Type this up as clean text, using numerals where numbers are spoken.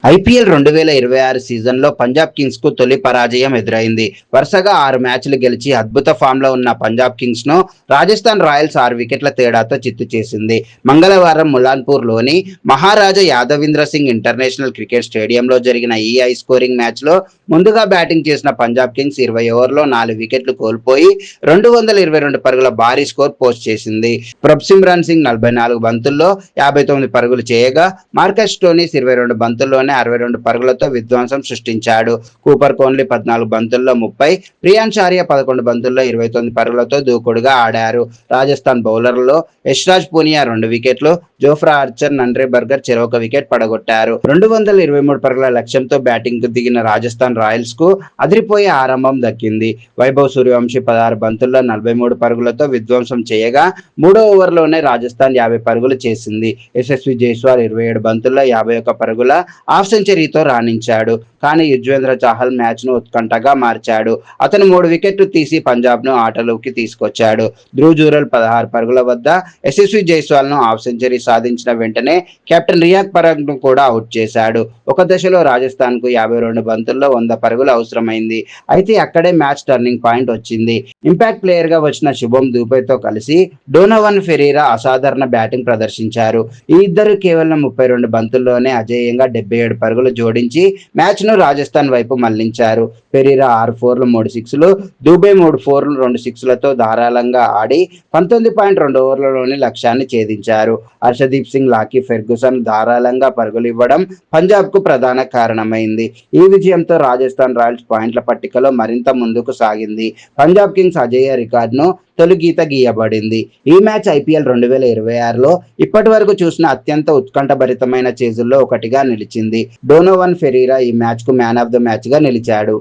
IPL 2026 సీజన్లో పంజాబ్ కింగ్స్కు తొలి పరాజయం ఎదురైంది. వరుసగా 6 మ్యాచ్లు గెలిచి అద్భుత ఫామ్లో ఉన్న పంజాబ్ కింగ్స్ను రాజస్థాన్ రాయల్స్ 6 వికెట్ల తేడాతో చిత్తు చేసింది. మంగళవారం ములాన్పూర్లోని మహారాజా యాదవీంద్ర సింగ్ ఇంటర్నేషనల్ క్రికెట్ స్టేడియంలో జరిగిన ఈ హై స్కోరింగ్ మ్యాచ్లో ముందుగా బ్యాటింగ్ చేసిన పంజాబ్ కింగ్స్ 20 ఓవర్లలో 4 వికెట్లు కోల్పోయి 222 పరుగుల భారీ స్కోర్ పోస్ట్ చేసింది. ప్రభ్సిమ్రాన్ సింగ్ 44 బంతుల్లో 59 పరుగులు చేయగా మార్కస్ స్టోయినిస్ 22 బంతుల్లోనే 62 పరుగులతో విధ్వంసం సృష్టించాడు. కూపర్ కోహ్లీ 14 బంతుల్లో 30, ప్రియాన్స్ ఆర్య 11 బంతుల్లో 29 పరుగులతో దూకుడుగా ఆడారు. రాజస్థాన్ బౌలర్లలో యశ్రాజ్ పూనియా 2 వికెట్లు, జోఫ్రా ఆర్చర్, నండ్రే బర్గర్ చెరొక వికెట్ పడగొట్టారు. 223 పరుగుల లక్ష్యంతో బ్యాటింగ్ కు దిగిన రాజస్థాన్ రాయల్స్ కు అదిరిపోయే ఆరంభం దక్కింది. వైభవ్ సూర్యవంశీ 16 బంతుల్లో 43 పరుగులతో విధ్వంసం చేయగా 3వ ఓవర్లోనే రాజస్థాన్ 50 పరుగులు చేసింది. యశస్వి జైస్వాల్ 27 బంతుల్లో 51 పరుగుల హాఫ్ సెంచరీతో రాణించాడు. కానీ యుజ్వేంద్ర చాహల్ మ్యాచ్ ను ఉత్కంఠగా మార్చాడు. అతను 3 వికెట్లు తీసి పంజాబ్ ను ఆటలోకి తీసుకొచ్చాడు. ధ్రువ్ జురెల్ 16 పరుగుల వద్ద యశస్వి జైస్వాల్ ను హాఫ్ సెంచరీ సాధించిన వెంటనే కెప్టెన్ రియాక్ పరాగ్ ను కూడా అవుట్ చేశాడు. ఒక దశలో రాజస్థాన్ కు 52 బంతుల్లో 100 పరుగులు అవసరమైంది. అయితే అక్కడే మ్యాచ్ టర్నింగ్ పాయింట్ వచ్చింది. ఇంపాక్ట్ ప్లేయర్ గా వచ్చిన శుభం దూబేతో కలిసి డోనోవన్ ఫెరీరా అసాధారణ బ్యాటింగ్ ప్రదర్శించారు. ఈ ఇద్దరు కేవలం 32 బంతుల్లోనే అజేయంగా 77 పరుగులు జోడించి మ్యాచ్ ను రాజస్థాన్ వైపు మళ్లించారు. ఫెరీరా 6 4లు 3 6లు, దూబే 3 4లు 2 6లతో ధారాళంగా ఆడి 19.2 ఓవర్లలోని లక్ష్యాన్ని ఛేదించారు. హర్షదీప్ సింగ్, లాకీ ఫెర్గుసన్ ధారాళంగా పరుగులు ఇవ్వడం పంజాబ్ కు ప్రధాన కారణమైంది. ఈ విజయంతో రాజస్థాన్ రాయల్స్ పాయింట్ల పట్టికలో మరింత ముందుకు సాగింది. పంజాబ్ కింగ్స్ అజేయ రికార్డును తొలి గీత గీయబడింది. ఈ మ్యాచ్ ఐపీఎల్ 2026లో ఇప్పటి వరకు చూసిన అత్యంత ఉత్కంఠభరితమైన చేజుల్లో ఒకటిగా నిలిచింది. డోనోవన్ ఫెరీరా ఈ మ్యాచ్ కు మ్యాన్ ఆఫ్ ద మ్యాచ్ గా నిలిచాడు.